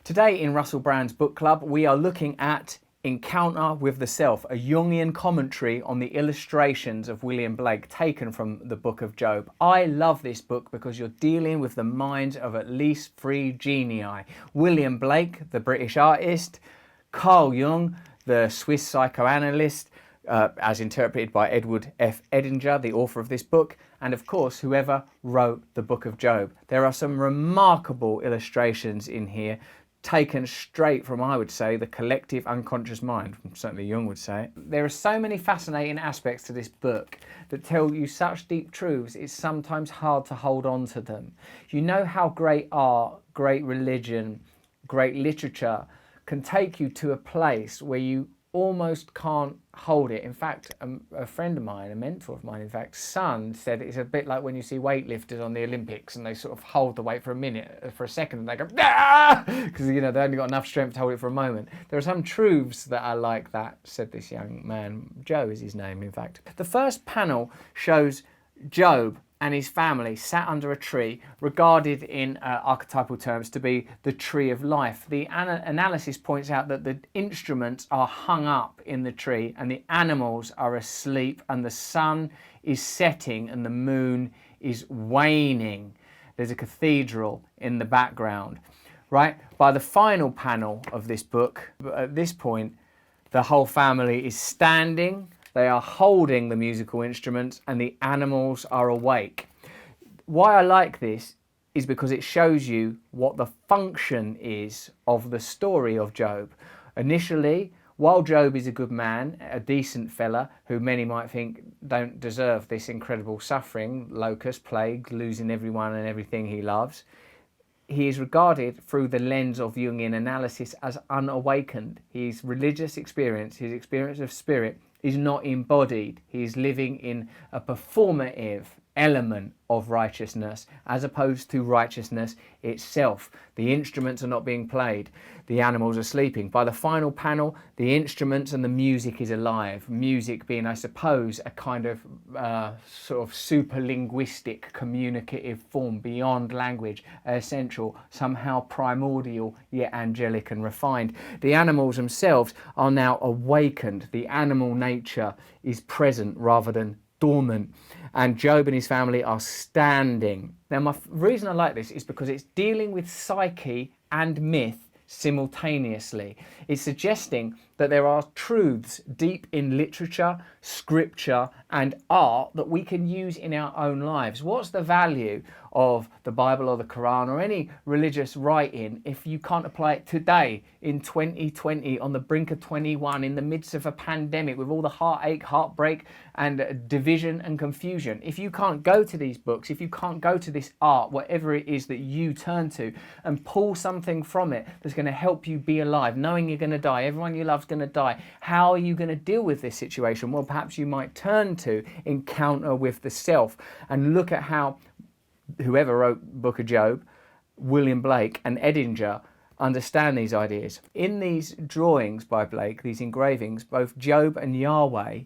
Today in Russell Brand's book club, we are looking at Encounter with the Self, a Jungian commentary on the illustrations of William Blake taken from the book of Job. I love this book because you're dealing with the minds of at least three genii. William Blake, the British artist, Carl Jung, the Swiss psychoanalyst, as interpreted by Edward F. Edinger, the author of this book, and of course whoever wrote the book of Job. There are some remarkable illustrations in here, taken straight from, I would say, the collective unconscious mind. Certainly Jung would say it. There are so many fascinating aspects to this book that tell you such deep truths, it's sometimes hard to hold on to them. You know how great art, great religion, great literature can take you to a place where you almost can't hold it. In fact, a friend of mine, a mentor of mine, in fact, son, said it's a bit like when you see weightlifters on the Olympics and they sort of hold the weight for a second, and they go, ah! Because, you know, they only got enough strength to hold it for a moment. There are some truths that are like that, said this young man. Joe is his name, in fact. The first panel shows Job and his family sat under a tree, regarded in archetypal terms to be the tree of life. The analysis points out that the instruments are hung up in the tree and the animals are asleep and the sun is setting and the moon is waning. There's a cathedral in the background, right? By the final panel of this book, at this point, the whole family is standing. They are holding the musical instruments and the animals are awake. Why I like this is because it shows you what the function is of the story of Job. Initially, while Job is a good man, a decent fella who many might think don't deserve this incredible suffering, locust, plague, losing everyone and everything he loves, he is regarded through the lens of Jungian analysis as unawakened. His religious experience, his experience of spirit, is not embodied. He is living in a performative element of righteousness as opposed to righteousness itself. The instruments are not being played. The animals are sleeping. By the final panel, the instruments and the music is alive. Music being, I suppose, a kind of sort of super linguistic communicative form beyond language, essential, somehow primordial, yet angelic and refined. The animals themselves are now awakened. The animal nature is present rather than dormant, and Job and his family are standing. Now, the reason I like this is because it's dealing with psyche and myth simultaneously. It's suggesting that there are truths deep in literature, scripture and art that we can use in our own lives. What's the value of the Bible or the Quran or any religious writing if you can't apply it today in 2020 on the brink of 21 in the midst of a pandemic with all the heartache, heartbreak and division and confusion? If you can't go to these books, if you can't go to this art, whatever it is that you turn to, and pull something from it that's going to help you be alive, knowing you're going to die, everyone you love's going to die, how are you going to deal with this situation? Well, perhaps you might turn to Encounter with the Self and look at how whoever wrote Book of Job, William Blake and Edinger, understand these ideas. In these drawings by Blake, these engravings, both Job and Yahweh,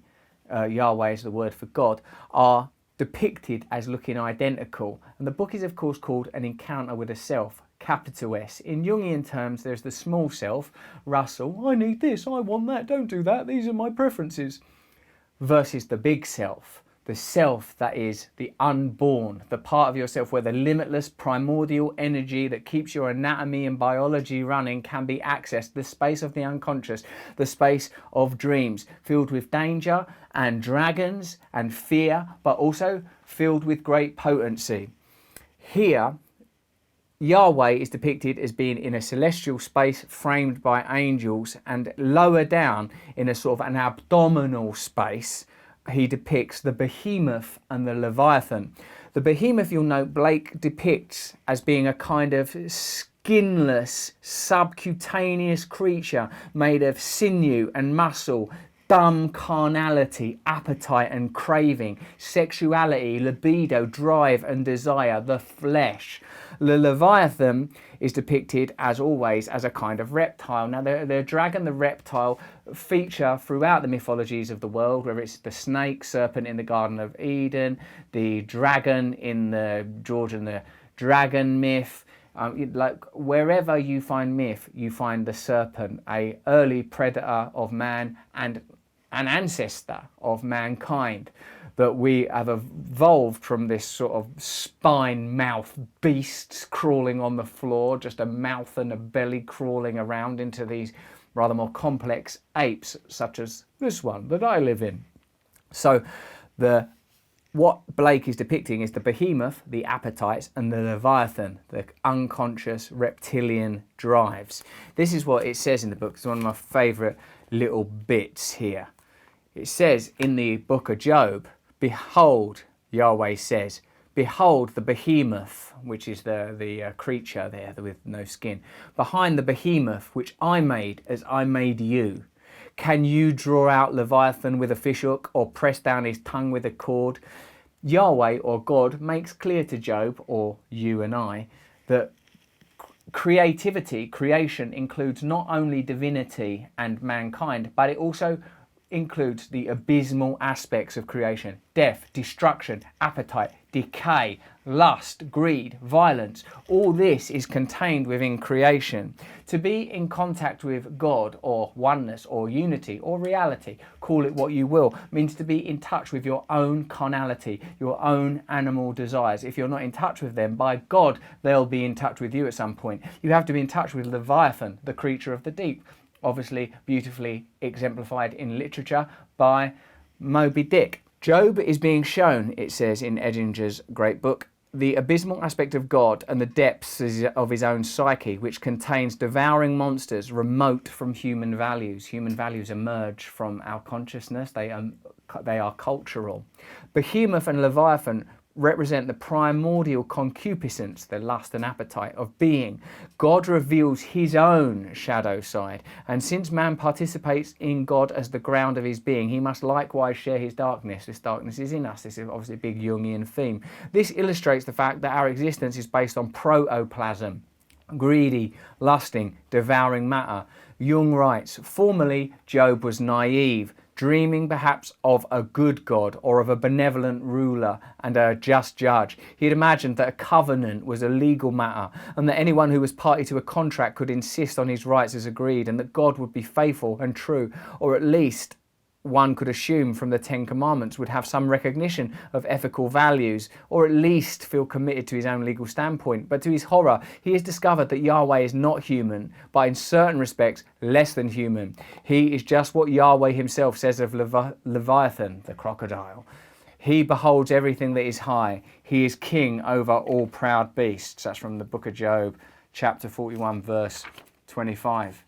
Yahweh is the word for God, are depicted as looking identical. And the book is of course called An Encounter with a Self, capital S. In Jungian terms, there's the small self, Russell, I need this, I want that, don't do that, these are my preferences, versus the big self, the self that is the unborn, the part of yourself where the limitless primordial energy that keeps your anatomy and biology running can be accessed, the space of the unconscious, the space of dreams, filled with danger and dragons and fear, but also filled with great potency. Here, Yahweh is depicted as being in a celestial space framed by angels, and lower down in a sort of an abdominal space he depicts the Behemoth and the Leviathan. The Behemoth, you'll note, Blake depicts as being a kind of skinless, subcutaneous creature made of sinew and muscle, dumb carnality, appetite and craving, sexuality, libido, drive and desire, the flesh. The Leviathan is depicted, as always, as a kind of reptile. Now, the dragon, the reptile, feature throughout the mythologies of the world, whether it's the snake, serpent in the Garden of Eden, the dragon in the George and the Dragon myth, Like wherever you find myth, you find the serpent, a early predator of man and an ancestor of mankind. That we have evolved from this sort of spine mouth beasts crawling on the floor, just a mouth and a belly crawling around, into these rather more complex apes, such as this one that I live in. So what Blake is depicting is the behemoth, the appetites, and the Leviathan, the unconscious reptilian drives. This is what it says in the book. It's one of my favourite little bits here. It says in the book of Job, behold, Yahweh says, behold the behemoth, which is the creature there with no skin, behind the behemoth which I made as I made you. Can you draw out Leviathan with a fishhook or press down his tongue with a cord? Yahweh, or God, makes clear to Job, or you and I, that creation includes not only divinity and mankind, but it also includes the abysmal aspects of creation: death, destruction, appetite, decay, lust, greed, violence. All this is contained within creation. To be in contact with God, or oneness, or unity, or reality, call it what you will, means to be in touch with your own carnality, your own animal desires. If you're not in touch with them, by God, they'll be in touch with you at some point. You have to be in touch with Leviathan, the creature of the deep, obviously beautifully exemplified in literature by Moby Dick. Job is being shown, it says in Edinger's great book, the abysmal aspect of God and the depths of his own psyche, which contains devouring monsters remote from human values. Human values emerge from our consciousness. They are cultural. Behemoth and Leviathan represent the primordial concupiscence, the lust and appetite of being. God reveals his own shadow side, and since man participates in God as the ground of his being, he must likewise share his darkness. This darkness is in us. This is obviously a big Jungian theme. This illustrates the fact that our existence is based on protoplasm, greedy, lusting, devouring matter. Jung writes, formerly Job was naive, dreaming perhaps of a good God or of a benevolent ruler and a just judge. He had imagined that a covenant was a legal matter, and that anyone who was party to a contract could insist on his rights as agreed, and that God would be faithful and true, or at least one could assume from the Ten Commandments would have some recognition of ethical values, or at least feel committed to his own legal standpoint. But to his horror, he has discovered that Yahweh is not human, but in certain respects less than human. He is just what Yahweh himself says of Leviathan, the crocodile. He beholds everything that is high. He is king over all proud beasts. That's from the book of Job, chapter 41, verse 25.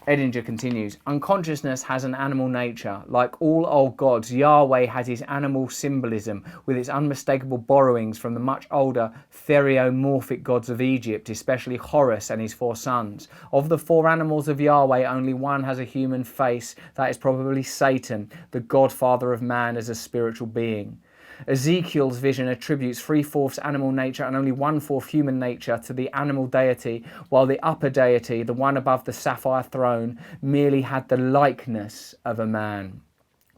Edinger continues, unconsciousness has an animal nature. Like all old gods, Yahweh has his animal symbolism, with its unmistakable borrowings from the much older theriomorphic gods of Egypt, especially Horus and his four sons. Of the four animals of Yahweh, only one has a human face. That is probably Satan, the godfather of man as a spiritual being. Ezekiel's vision attributes 3/4 animal nature and only 1/4 human nature to the animal deity, while the upper deity, the one above the sapphire throne, merely had the likeness of a man.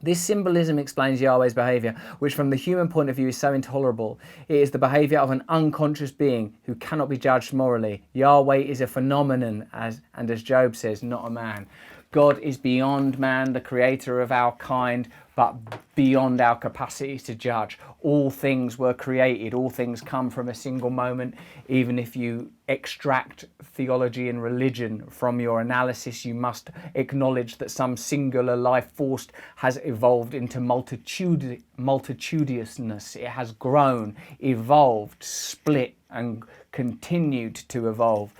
This symbolism explains Yahweh's behaviour, which from the human point of view is so intolerable. It is the behaviour of an unconscious being who cannot be judged morally. Yahweh is a phenomenon, as Job says, not a man. God is beyond man, the creator of our kind, but beyond our capacity to judge. All things were created, all things come from a single moment. Even if you extract theology and religion from your analysis, you must acknowledge that some singular life force has evolved into multitudinousness. It has grown, evolved, split, and continued to evolve.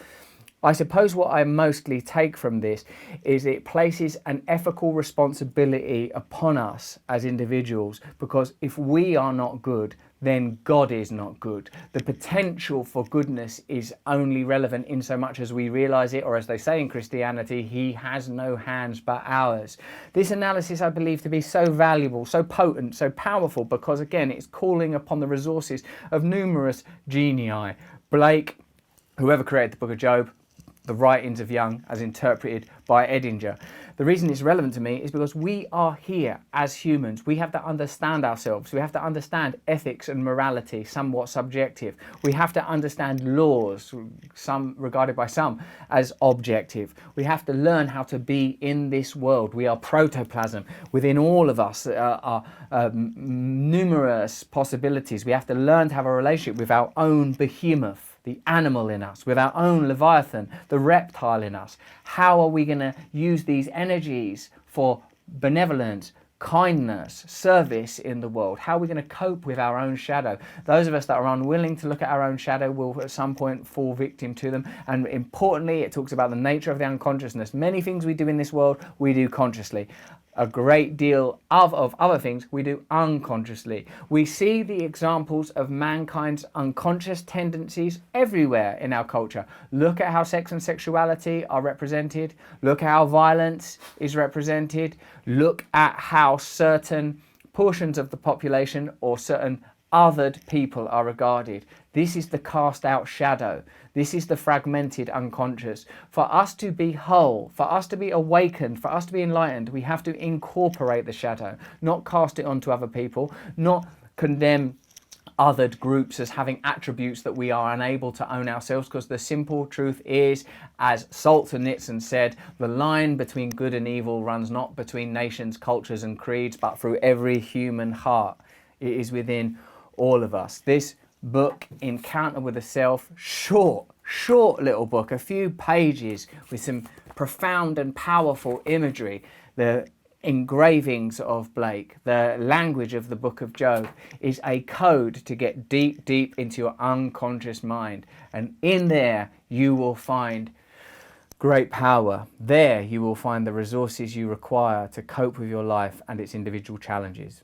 I suppose what I mostly take from this is it places an ethical responsibility upon us as individuals, because if we are not good, then God is not good. The potential for goodness is only relevant in so much as we realize it, or as they say in Christianity, he has no hands but ours. This analysis I believe to be so valuable, so potent, so powerful, because again, it's calling upon the resources of numerous genii. Blake, whoever created the book of Job, the writings of Jung as interpreted by Edinger. The reason it's relevant to me is because we are here as humans. We have to understand ourselves. We have to understand ethics and morality, somewhat subjective. We have to understand laws, some regarded by some as objective. We have to learn how to be in this world. We are protoplasm. Within all of us are numerous possibilities. We have to learn to have a relationship with our own behemoth, the animal in us, with our own Leviathan, the reptile in us. How are we going to use these energies for benevolence, kindness, service in the world? How are we going to cope with our own shadow? Those of us that are unwilling to look at our own shadow will at some point fall victim to them. And importantly, it talks about the nature of the unconsciousness. Many things we do in this world, we do consciously. A great deal of other things we do unconsciously. We see the examples of mankind's unconscious tendencies everywhere in our culture. Look at how sex and sexuality are represented. Look at how violence is represented. Look at how certain portions of the population or certain othered people are regarded. This is the cast out shadow. This is the fragmented unconscious. For us to be whole, for us to be awakened, for us to be enlightened, we have to incorporate the shadow, not cast it onto other people, not condemn othered groups as having attributes that we are unable to own ourselves, because the simple truth is, as Solzhenitsyn said, the line between good and evil runs not between nations, cultures and creeds, but through every human heart. It is within all of us. This book, Encounter with the Self, short little book, a few pages with some profound and powerful imagery, the engravings of Blake, the language of the book of Job, is a code to get deep into your unconscious mind. And in there you will find great power. There you will find the resources you require to cope with your life and its individual challenges.